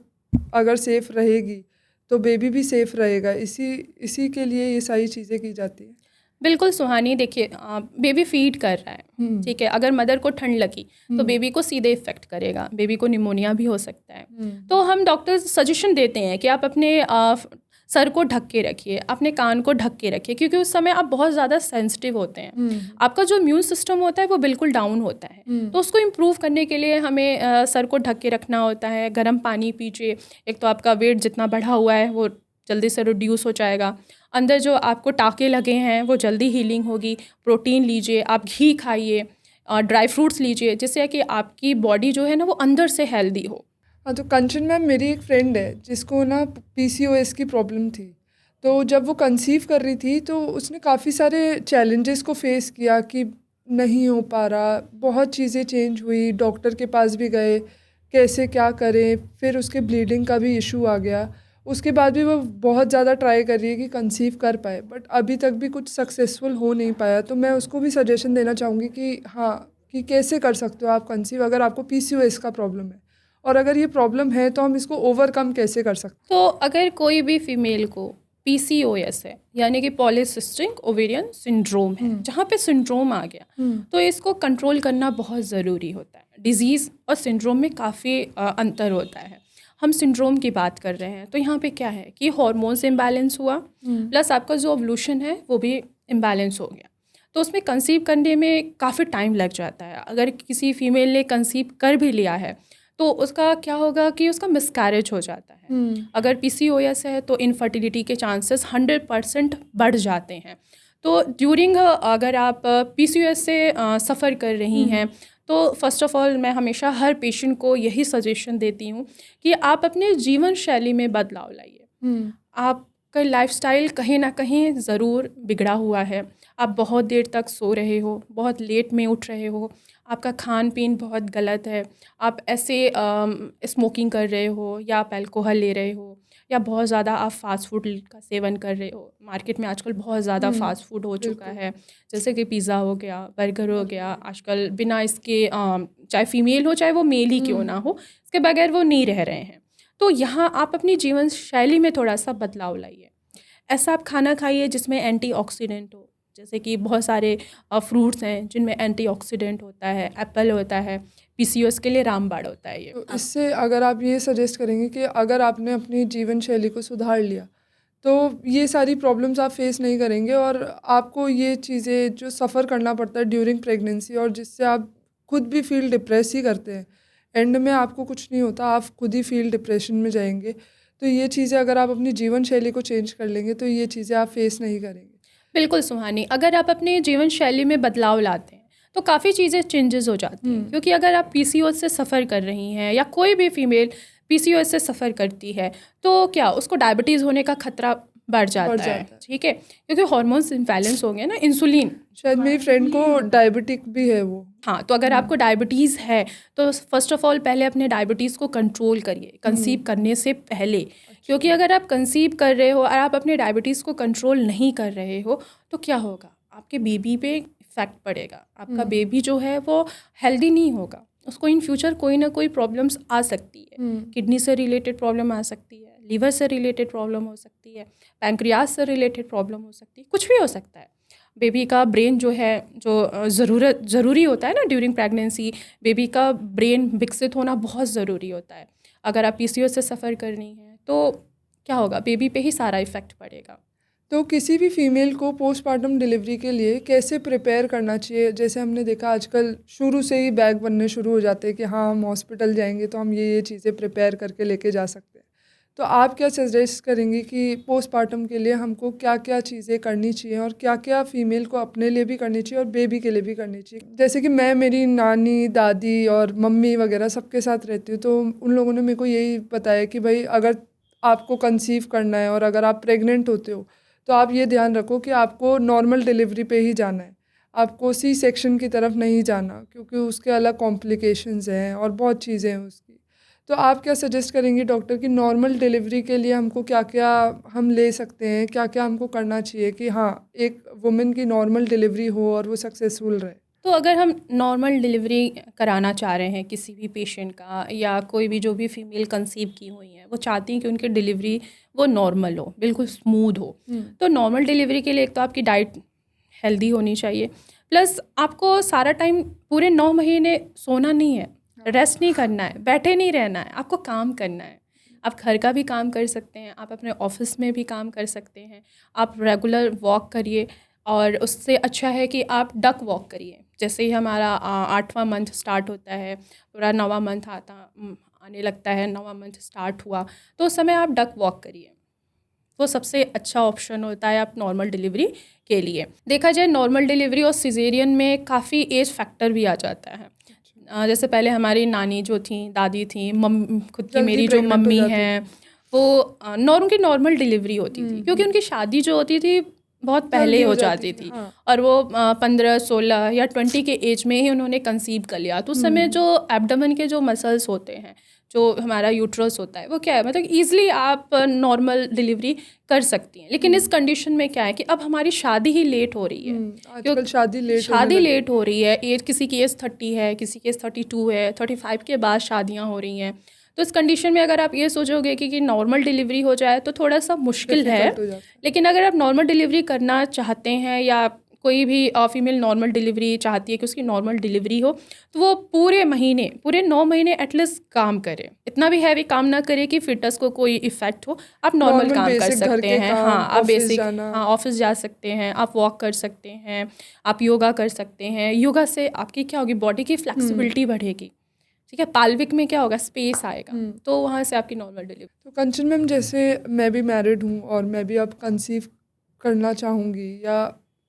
अगर सेफ़ रहेगी तो बेबी भी सेफ़ रहेगा। इसी के लिए ये सारी चीज़ें की जाती हैं। बिल्कुल सुहानी, देखिए बेबी फीड कर रहा है, ठीक है, अगर मदर को ठंड लगी तो बेबी को सीधे इफेक्ट करेगा, बेबी को निमोनिया भी हो सकता है। तो हम डॉक्टर्स सजेशन देते हैं कि आप अपने सर को ढक के रखिए, अपने कान को ढक के रखिए, क्योंकि उस समय आप बहुत ज़्यादा सेंसिटिव होते हैं। आपका जो इम्यून सिस्टम होता है वो बिल्कुल डाउन होता है, तो उसको इम्प्रूव करने के लिए हमें सर को ढक के रखना होता है। गर्म पानी पीजिए, एक तो आपका वेट जितना बढ़ा हुआ है वो जल्दी से रिड्यूस हो जाएगा, अंदर जो आपको टाँके लगे हैं वो जल्दी हीलिंग होगी। प्रोटीन लीजिए, आप घी खाइए, ड्राई फ्रूट्स लीजिए, जिससे कि आपकी बॉडी जो है ना वो अंदर से हेल्दी हो। हाँ, तो कंचन मैम मेरी एक फ्रेंड है जिसको ना पीसीओएस की प्रॉब्लम थी। तो जब वो कंसीव कर रही थी तो उसने काफ़ी सारे चैलेंजेस को फेस किया कि नहीं हो पा रहा, बहुत चीज़ें चेंज हुई, डॉक्टर के पास भी गए, कैसे क्या करें, फिर उसके ब्लीडिंग का भी इशू आ गया। उसके बाद भी वो बहुत ज़्यादा ट्राई कर रही है कि कंसीव कर पाए, बट अभी तक भी कुछ सक्सेसफुल हो नहीं पाया। तो मैं उसको भी सजेशन देना चाहूँगी कि हाँ, कि कैसे कर सकते हो आप कंसीव अगर आपको पीसीओएस का प्रॉब्लम है, और अगर ये प्रॉब्लम है तो हम इसको ओवरकम कैसे कर सकते हैं? तो अगर कोई भी फीमेल को पीसीओएस है, यानी कि पॉलीसिस्टिक ओवेरियन सिंड्रोम है, जहाँ पे सिंड्रोम आ गया, तो इसको कंट्रोल करना बहुत ज़रूरी होता है। डिजीज़ और सिंड्रोम में काफ़ी अंतर होता है। हम सिंड्रोम की बात कर रहे हैं तो यहाँ पे क्या है कि हार्मोन्स इम्बैलेंस हुआ, प्लस आपका जो ओवल्यूशन है वो भी इम्बैलेंस हो गया, तो उसमें कंसीव करने में काफ़ी टाइम लग जाता है। अगर किसी फीमेल ने कंसीव कर भी लिया है तो उसका क्या होगा कि उसका मिसकैरेज हो जाता है। अगर पीसीओएस है तो इनफर्टिलिटी के चांसेस 100% बढ़ जाते हैं। तो ड्यूरिंग अगर आप पीसीओएस से सफ़र कर रही हैं तो फर्स्ट ऑफ़ ऑल मैं हमेशा हर पेशेंट को यही सजेशन देती हूँ कि आप अपने जीवन शैली में बदलाव लाइए। आपका लाइफस्टाइल कहीं ना कहीं ज़रूर बिगड़ा हुआ है। आप बहुत देर तक सो रहे हो, बहुत लेट में उठ रहे हो, आपका खान पीन बहुत गलत है, आप ऐसे स्मोकिंग कर रहे हो या आप अल्कोहल ले रहे हो या बहुत ज़्यादा आप फास्ट फूड का सेवन कर रहे हो। मार्केट में आजकल बहुत ज़्यादा फास्ट फूड हो चुका है, जैसे कि पिज़्ज़ा हो गया, बर्गर हो गया। आजकल बिना इसके चाहे फीमेल हो चाहे वो मेल ही क्यों ना हो, इसके बगैर वो नहीं रह रहे हैं। तो यहाँ आप अपनी जीवन शैली में थोड़ा सा बदलाव लाइए। ऐसा आप खाना खाइए जिसमें एंटीऑक्सीडेंट हो, जैसे कि बहुत सारे फ्रूट्स हैं जिनमें एंटीऑक्सीडेंट होता है, एप्पल होता है, पीसीओएस के लिए रामबाड़ होता है ये। तो इससे अगर आप ये सजेस्ट करेंगे कि अगर आपने अपनी जीवन शैली को सुधार लिया तो ये सारी प्रॉब्लम्स आप फेस नहीं करेंगे और आपको ये चीज़ें जो सफ़र करना पड़ता है ड्यूरिंग प्रेगनेंसी और जिससे आप खुद भी फील डिप्रेस ही करते हैं, एंड में आपको कुछ नहीं होता, आप खुद ही फील डिप्रेशन में जाएंगे। तो ये चीज़ें अगर आप अपनी जीवन शैली को चेंज कर लेंगे तो ये चीज़ें आप फेस नहीं करेंगे। बिल्कुल सुहानी, अगर आप अपने जीवन शैली में बदलाव लाते हैं तो काफ़ी चीज़ें चेंजेस हो जाती हैं। क्योंकि अगर आप पीसीओएस से सफ़र कर रही हैं या कोई भी फीमेल पीसीओएस से सफ़र करती है तो क्या उसको डायबिटीज़ होने का खतरा बढ़ जाता है, ठीक है, क्योंकि हार्मोन्स इम्बैलेंस हो गए ना, इंसुलिन। शायद मेरी फ्रेंड को डायबिटिक भी है वो। हाँ, तो अगर आपको डायबिटीज़ है तो फर्स्ट ऑफ ऑल पहले अपने डायबिटीज़ को कंट्रोल करिए कंसीव करने से पहले। क्योंकि अगर आप कंसीव कर रहे हो और आप अपने डायबिटीज़ को कंट्रोल नहीं कर रहे हो तो क्या होगा, आपके बेबी पे इफेक्ट पड़ेगा। आपका बेबी जो है वो हेल्दी नहीं होगा, उसको इन फ्यूचर कोई ना कोई प्रॉब्लम्स आ सकती है। किडनी से रिलेटेड प्रॉब्लम आ सकती है, लीवर से रिलेटेड प्रॉब्लम हो सकती है, पैंक्रियास से रिलेटेड प्रॉब्लम हो सकती है, कुछ भी हो सकता है। बेबी का ब्रेन जो है, जो ज़रूरी होता है ना ड्यूरिंग प्रेगनेंसी, बेबी का ब्रेन विकसित होना बहुत ज़रूरी होता है। अगर आप पीसीओएस से सफ़र कर रही हैं तो क्या होगा, बेबी पे ही सारा इफ़ेक्ट पड़ेगा। तो किसी भी फीमेल को पोस्टमार्टम डिलीवरी के लिए कैसे प्रिपेयर करना चाहिए? जैसे हमने देखा आजकल शुरू से ही बैग बनने शुरू हो जाते हैं कि हाँ हम हॉस्पिटल जाएंगे तो हम ये चीज़ें प्रिपेयर करके लेके जा सकते हैं। तो आप क्या सजेस्ट करेंगी कि पोस्टमार्टम के लिए हमको क्या क्या चीज़ें करनी चाहिए और क्या क्या फ़ीमेल को अपने लिए भी करनी चाहिए और बेबी के लिए भी करनी चाहिए? जैसे कि मैं मेरी नानी, दादी और मम्मी वगैरह सबके साथ रहती हूँ, तो उन लोगों ने मेरे को यही बताया कि भाई अगर आपको कंसीव करना है और अगर आप प्रेग्नेंट होते हो तो आप ये ध्यान रखो कि आपको नॉर्मल डिलीवरी पे ही जाना है, आपको सी सेक्शन की तरफ नहीं जाना, क्योंकि उसके अलग कॉम्प्लिकेशंस हैं और बहुत चीज़ें हैं उसकी। तो आप क्या सजेस्ट करेंगी डॉक्टर कि नॉर्मल डिलीवरी के लिए हमको क्या क्या हम ले सकते हैं, क्या क्या हमको करना चाहिए कि हाँ एक वुमेन की नॉर्मल डिलीवरी हो और वो सक्सेसफुल रहे? तो अगर हम नॉर्मल डिलीवरी कराना चाह रहे हैं किसी भी पेशेंट का, या कोई भी जो भी फीमेल कंसीव की हुई हैं वो चाहती हैं कि उनकी डिलीवरी वो नॉर्मल हो, बिल्कुल स्मूथ हो, तो नॉर्मल डिलीवरी के लिए एक तो आपकी डाइट हेल्दी होनी चाहिए, प्लस आपको सारा टाइम पूरे 9 महीने सोना नहीं है, रेस्ट नहीं करना है, बैठे नहीं रहना है, आपको काम करना है। आप घर का भी काम कर सकते हैं, आप अपने ऑफिस में भी काम कर सकते हैं, आप रेगुलर वॉक करिए, और उससे अच्छा है कि आप डक वॉक करिए। जैसे ही हमारा 8वां मंथ स्टार्ट होता है, पूरा 9वां मंथ आने लगता है, 9वां मंथ स्टार्ट हुआ तो उस समय आप डक वॉक करिए, वो सबसे अच्छा ऑप्शन होता है आप नॉर्मल डिलीवरी के लिए। देखा जाए नॉर्मल डिलीवरी और सिजेरियन में काफ़ी एज फैक्टर भी आ जाता है। जैसे पहले हमारी नानी जो थी, दादी थी, खुद की मेरी जो मम्मी हैं वो उनकी नॉर्मल डिलीवरी होती थी, क्योंकि उनकी शादी जो होती थी बहुत पहले हो जाती थी। हाँ। और वो 15, 16 या 20 के एज में ही उन्होंने कंसीव कर लिया। तो उस समय जो एब्डोमेन के जो मसल्स होते हैं, जो हमारा यूट्रस होता है, वो क्या है, मतलब ईजिली आप नॉर्मल डिलीवरी कर सकती हैं। लेकिन इस कंडीशन में क्या है कि अब हमारी शादी ही लेट हो रही है। आजकल शादी लेट हो रही है। एज किसी की एज 30 है, किसी की एज 32 है, 35 के बाद शादियाँ हो रही हैं। तो इस कंडीशन में अगर आप ये सोचोगे कि नॉर्मल डिलीवरी हो जाए तो थोड़ा सा मुश्किल है। लेकिन अगर आप नॉर्मल डिलीवरी करना चाहते हैं, या कोई भी फीमेल नॉर्मल डिलीवरी चाहती है कि उसकी नॉर्मल डिलीवरी हो, तो वो पूरे 9 महीने एटलीस्ट काम करे। इतना भी हैवी काम ना करे कि फिटस को कोई इफेक्ट हो। आप नॉर्मल काम कर सकते हैं। हाँ, आप बेसिक ऑफिस जा सकते हैं, आप वॉक कर सकते हैं, आप योगा कर सकते हैं। योगा से आपकी क्या होगी, बॉडी की फ्लेक्सिबिलिटी बढ़ेगी, ठीक है। पाल्विक में क्या होगा, स्पेस आएगा, तो वहाँ से आपकी नॉर्मल डिलीवरी। तो कंचन मैम, जैसे मैं भी मैरिड हूँ और मैं भी अब कंसीव करना चाहूँगी या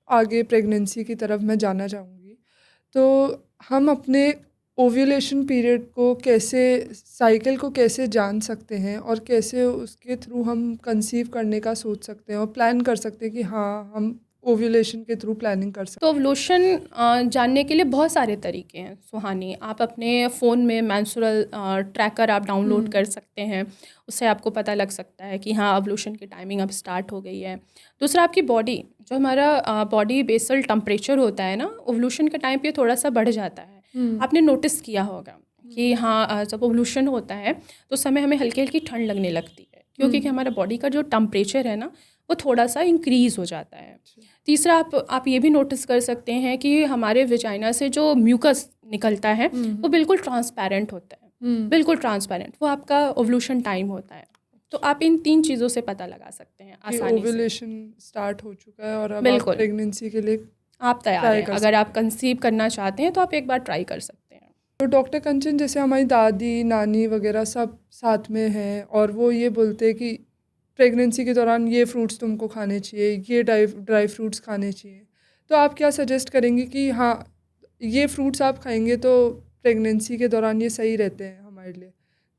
आगे प्रेगनेंसी की तरफ मैं जाना चाहूँगी, तो हम अपने ओव्यूलेशन पीरियड को कैसे, साइकिल को कैसे जान सकते हैं और कैसे उसके थ्रू हम कंसीव करने का सोच सकते हैं और प्लान कर सकते हैं कि हाँ हम ओव्यूलेशन के थ्रू प्लानिंग कर सकते हैं। तो ओव्यूलेशन जानने के लिए बहुत सारे तरीके हैं सुहानी। आप अपने फ़ोन में मेंस्ट्रुअल ट्रैकर आप डाउनलोड कर सकते हैं, उससे आपको पता लग सकता है कि हाँ ओव्यूलेशन की टाइमिंग अब स्टार्ट हो गई है। दूसरा, आपकी बॉडी, जो हमारा बॉडी बेसल टेम्परेचर होता है ना, ओव्यूलेशन के टाइम पे थोड़ा सा बढ़ जाता है। आपने नोटिस किया होगा कि हाँ जब ओव्यूलेशन होता है तो उस समय हमें हल्की हल्की ठंड लगने लगती है, क्योंकि हमारा बॉडी का जो टेम्परेचर है ना वो थोड़ा सा इंक्रीज़ हो जाता है। तीसरा, आप ये भी नोटिस कर सकते हैं कि हमारे विजाइना से जो म्यूकस निकलता है वो बिल्कुल ट्रांसपेरेंट होता है, बिल्कुल ट्रांसपेरेंट। वो आपका ओव्यूलेशन टाइम होता है। तो आप इन 3 चीज़ों से पता लगा सकते हैं कि आसानी से। ओव्यूलेशन स्टार्ट हो चुका है और अब आप बिल्कुल। प्रेगनेंसी के लिए आप तैयार ट्राई हैं, कर अगर आप सकते हैं। कंसीव करना चाहते हैं तो आप एक बार ट्राई कर सकते हैं। तो डॉक्टर कंचन, जैसे हमारी दादी नानी वगैरह सब साथ में हैं और वो ये बोलते हैं कि प्रेगनेंसी के दौरान ये फ्रूट्स तुमको खाने चाहिए, ये ड्राई फ्रूट्स खाने चाहिए, तो आप क्या सजेस्ट करेंगे कि हाँ ये फ्रूट्स आप खाएंगे तो प्रेगनेंसी के दौरान ये सही रहते हैं हमारे लिए?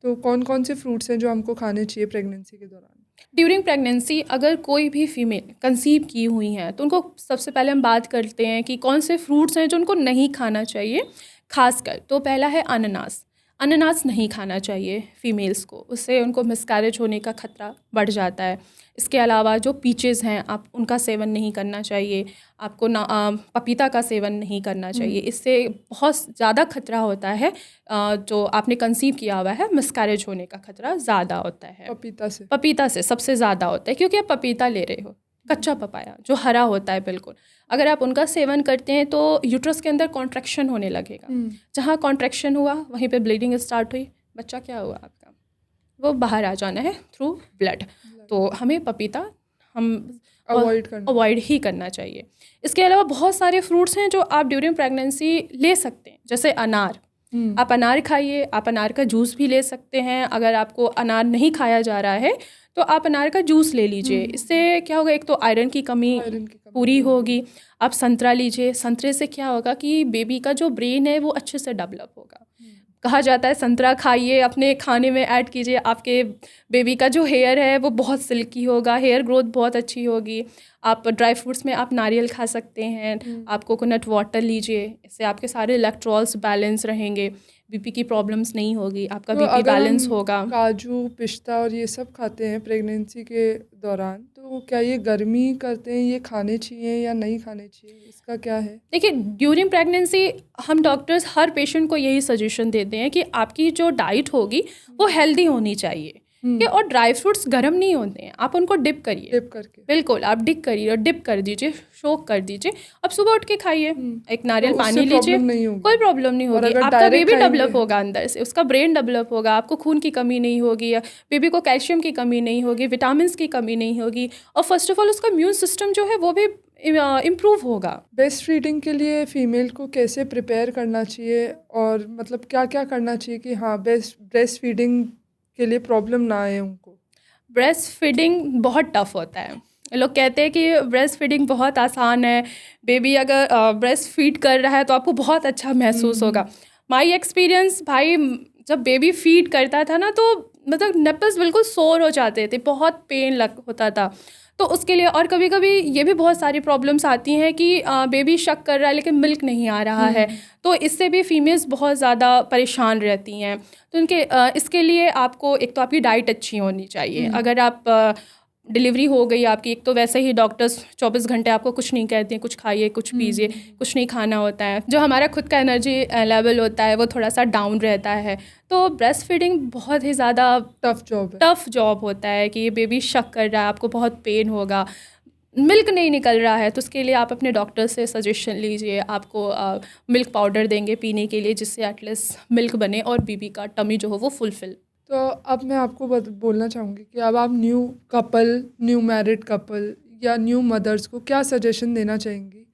तो कौन कौन से फ्रूट्स हैं जो हमको खाने चाहिए प्रेगनेंसी के दौरान? ड्यूरिंग प्रेगनेंसी अगर कोई भी फीमेल कंसीव की हुई हैं तो उनको सबसे पहले हम बात करते हैं कि कौन से फ्रूट्स हैं जो उनको नहीं खाना चाहिए। खासकर तो पहला है अनानास। अनानास नहीं खाना चाहिए फीमेल्स को, उससे उनको मिसकैरेज होने का खतरा बढ़ जाता है। इसके अलावा जो पीचेस हैं आप उनका सेवन नहीं करना चाहिए। आपको ना पपीता का सेवन नहीं करना चाहिए, इससे बहुत ज़्यादा खतरा होता है। जो आपने कंसीव किया हुआ है मिसकैरेज होने का खतरा ज़्यादा होता है। पपीता से सबसे ज़्यादा होता है, क्योंकि आप पपीता ले रहे हो, कच्चा पपाया जो हरा होता है बिल्कुल, अगर आप उनका सेवन करते हैं तो यूट्रस के अंदर कॉन्ट्रैक्शन होने लगेगा। जहाँ कॉन्ट्रैक्शन हुआ वहीं पे ब्लीडिंग स्टार्ट हुई, बच्चा क्या हुआ आपका, वो बाहर आ जाना है थ्रू ब्लड। तो हमें पपीता हम अवॉइड ही करना चाहिए। इसके अलावा बहुत सारे फ्रूट्स हैं जो आप ड्यूरिंग प्रेगनेंसी ले सकते हैं, जैसे अनार। आप अनार खाइए, आप अनार का जूस भी ले सकते हैं। अगर आपको अनार नहीं खाया जा रहा है तो आप अनार का जूस ले लीजिए, इससे क्या होगा, एक तो आयरन की कमी पूरी होगी। आप संतरा लीजिए, संतरे से क्या होगा कि बेबी का जो ब्रेन है वो अच्छे से डेवलप होगा। कहा जाता है संतरा खाइए, अपने खाने में ऐड कीजिए, आपके बेबी का जो हेयर है वो बहुत सिल्की होगा, हेयर ग्रोथ बहुत अच्छी होगी। आप ड्राई फ्रूट्स में आप नारियल खा सकते हैं, आप कोकोनट वाटर लीजिए, इससे आपके सारे इलेक्ट्रॉल्स बैलेंस रहेंगे, बीपी की प्रॉब्लम्स नहीं होगी, आपका तो बीपी बैलेंस होगा। काजू पिस्ता और ये सब खाते हैं प्रेगनेंसी के दौरान, तो क्या ये गर्मी करते हैं, ये खाने चाहिए या नहीं खाने चाहिए, इसका क्या है? देखिए, ड्यूरिंग प्रेगनेंसी हम डॉक्टर्स हर पेशेंट को यही सजेशन देते हैं कि आपकी जो डाइट होगी वो हेल्दी होनी चाहिए। और ड्राई फ्रूट्स गर्म नहीं होते हैं, आप उनको डिप करिए, डिप करके बिल्कुल आप डिप करिए और डिप कर दीजिए, शोक कर दीजिए, अब सुबह उठ के खाइए, एक नारियल तो पानी लीजिए, कोई प्रॉब्लम नहीं होगी। आपका बेबी डेवलप होगा, अंदर से उसका ब्रेन डेवलप होगा, आपको खून की कमी नहीं होगी, बेबी को कैल्शियम की कमी नहीं होगी, विटामिन की कमी नहीं होगी, और फर्स्ट ऑफ ऑल उसका इम्यून सिस्टम जो है वो भी इम्प्रूव होगा। ब्रेस्ट फीडिंग के लिए फ़ीमेल को कैसे प्रिपेयर करना चाहिए और मतलब क्या क्या करना चाहिए कि हाँ ब्रेस्ट फीडिंग के लिए प्रॉब्लम ना आए उनको? ब्रेस्ट फीडिंग बहुत टफ होता है। लोग कहते हैं कि ब्रेस्ट फीडिंग बहुत आसान है, बेबी अगर ब्रेस्ट फीड कर रहा है तो आपको बहुत अच्छा महसूस होगा। माई एक्सपीरियंस भाई, जब बेबी फीड करता था ना तो मतलब निप्पल्स बिल्कुल सोर हो जाते थे, बहुत पेन होता था। तो उसके लिए, और कभी कभी ये भी बहुत सारी प्रॉब्लम्स आती हैं कि बेबी शक कर रहा है लेकिन मिल्क नहीं आ रहा है, तो इससे भी फीमेल्स बहुत ज़्यादा परेशान रहती हैं। तो इसके लिए आपको एक तो आपकी डाइट अच्छी होनी चाहिए। अगर आप डिलीवरी हो गई आपकी, एक तो वैसे ही डॉक्टर्स 24 घंटे आपको कुछ नहीं कहते हैं, कुछ खाइए कुछ पीजिए, कुछ नहीं खाना होता है, जो हमारा खुद का एनर्जी लेवल होता है वो थोड़ा सा डाउन रहता है। तो ब्रेस्ट फीडिंग बहुत ही ज़्यादा टफ जॉब होता है कि ये बेबी शक कर रहा है, आपको बहुत पेन होगा, मिल्क नहीं निकल रहा है, तो उसके लिए आप अपने डॉक्टर से सजेशन लीजिए। आपको मिल्क पाउडर देंगे पीने के लिए, जिससे एटलीस्ट मिल्क बने और बेबी का टमी जो हो वो फुलफिल। तो अब मैं आपको बोलना चाहूँगी कि अब आप न्यू मैरिड कपल या न्यू मदर्स को क्या सजेशन देना चाहेंगी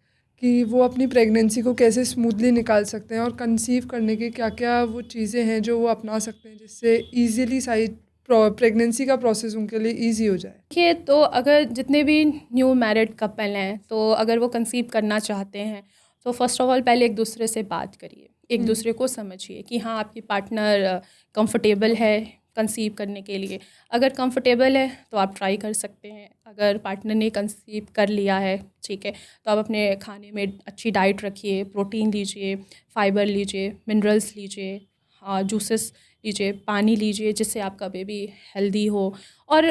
कि वो अपनी प्रेगनेंसी को कैसे स्मूथली निकाल सकते हैं और कंसीव करने के क्या क्या वो चीज़ें हैं जो वो अपना सकते हैं जिससे ईजीली प्रेगनेंसी का प्रोसेस उनके लिए ईजी हो जाए? देखिए, तो अगर जितने भी न्यू मैरिड कपल हैं तो अगर वो कंसीव करना चाहते हैं तो फर्स्ट ऑफ ऑल पहले एक दूसरे से बात करिए, एक दूसरे को समझिए कि हाँ आपकी पार्टनर कंफर्टेबल है कंसीव करने के लिए। अगर कंफर्टेबल है तो आप ट्राई कर सकते हैं। अगर पार्टनर ने कंसीव कर लिया है, ठीक है, तो आप अपने खाने में अच्छी डाइट रखिए, प्रोटीन लीजिए, फाइबर लीजिए, मिनरल्स लीजिए, जूसेस लीजिए, पानी लीजिए, जिससे आपका बेबी हेल्दी हो। और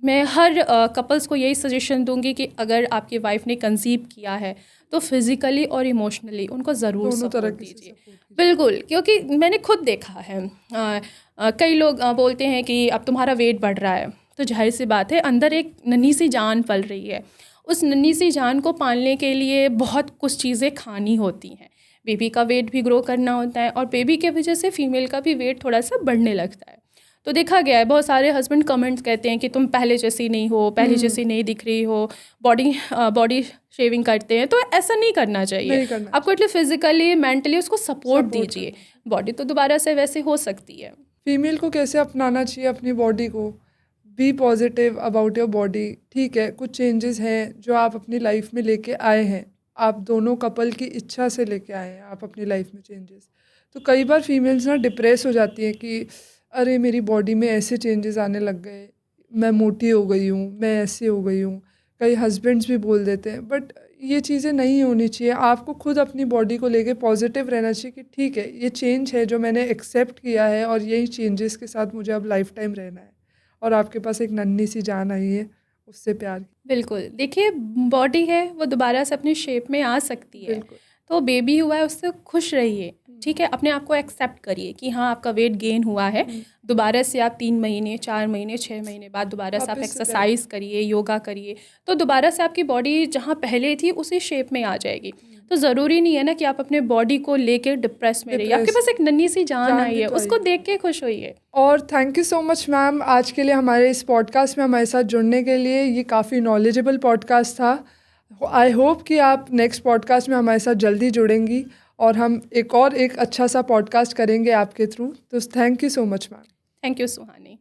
मैं हर कपल्स को यही सजेशन दूंगी कि अगर आपकी वाइफ ने कंसीव किया है तो फिज़िकली और इमोशनली उनको ज़रूर सपोर्ट दीजिए, बिल्कुल, क्योंकि मैंने खुद देखा है कई लोग बोलते हैं कि अब तुम्हारा वेट बढ़ रहा है, तो जाहिर सी बात है अंदर एक नन्ही सी जान पल रही है, उस नन्ही सी जान को पालने के लिए बहुत कुछ चीज़ें खानी होती हैं। बेबी का वेट भी ग्रो करना होता है और बेबी के वजह से फ़ीमेल का भी वेट थोड़ा सा बढ़ने लगता है। तो देखा गया है बहुत सारे हस्बैंड कमेंट्स कहते हैं कि तुम पहले जैसी नहीं हो, पहले जैसी नहीं दिख रही हो, बॉडी शेविंग करते हैं। तो ऐसा नहीं करना चाहिए, नहीं करना आपको एटलीस्ट फिजिकली मेंटली उसको सपोर्ट दीजिए, बॉडी तो दोबारा से वैसे हो सकती है। फीमेल को कैसे अपनाना चाहिए अपनी बॉडी को? Be positive about your body. ठीक है, कुछ चेंजेस हैं जो आप अपनी लाइफ में लेके आए हैं, आप दोनों कपल की इच्छा से लेके आए हैं आप अपनी लाइफ में चेंजेस। तो कई बार फीमेल्स ना डिप्रेस हो जाती हैं कि अरे मेरी बॉडी में ऐसे चेंजेस आने लग गए, मैं मोटी हो गई हूँ, मैं ऐसी हो गई हूँ। कई हस्बैंड्स भी बोल देते हैं, बट ये चीज़ें नहीं होनी चाहिए। आपको खुद अपनी बॉडी को लेके पॉजिटिव रहना चाहिए कि ठीक है, ये चेंज है जो मैंने एक्सेप्ट किया है और यही चेंजेस के साथ मुझे अब लाइफ टाइम रहना है। और आपके पास एक नन्ही सी जान आई है, उससे प्यार। बिल्कुल, देखिए बॉडी है वो दोबारा से अपनी शेप में आ सकती है, तो बेबी हुआ है उससे खुश रहिए, ठीक है, अपने आप को एक्सेप्ट करिए कि हाँ आपका वेट गेन हुआ है, दोबारा से आप 3 महीने 4 महीने 6 महीने बाद दोबारा से आप एक्सरसाइज करिए, योगा करिए, तो दोबारा से आपकी बॉडी जहाँ पहले थी उसी शेप में आ जाएगी। तो ज़रूरी नहीं है ना कि आप अपने बॉडी को लेके डिप्रेस में रहिए, आपके पास एक नन्ही सी जान आई है, उसको देख के खुश होइए। और thank you so much ma'am आज के लिए हमारे इस पॉडकास्ट में हमारे साथ जुड़ने के लिए। ये काफ़ी नॉलेजेबल पॉडकास्ट था। आई होप कि आप नेक्स्ट पॉडकास्ट में हमारे साथ जल्दी जुड़ेंगी और हम एक अच्छा सा पॉडकास्ट करेंगे आपके थ्रू। तो thank you so much ma'am. Thank you Suhani.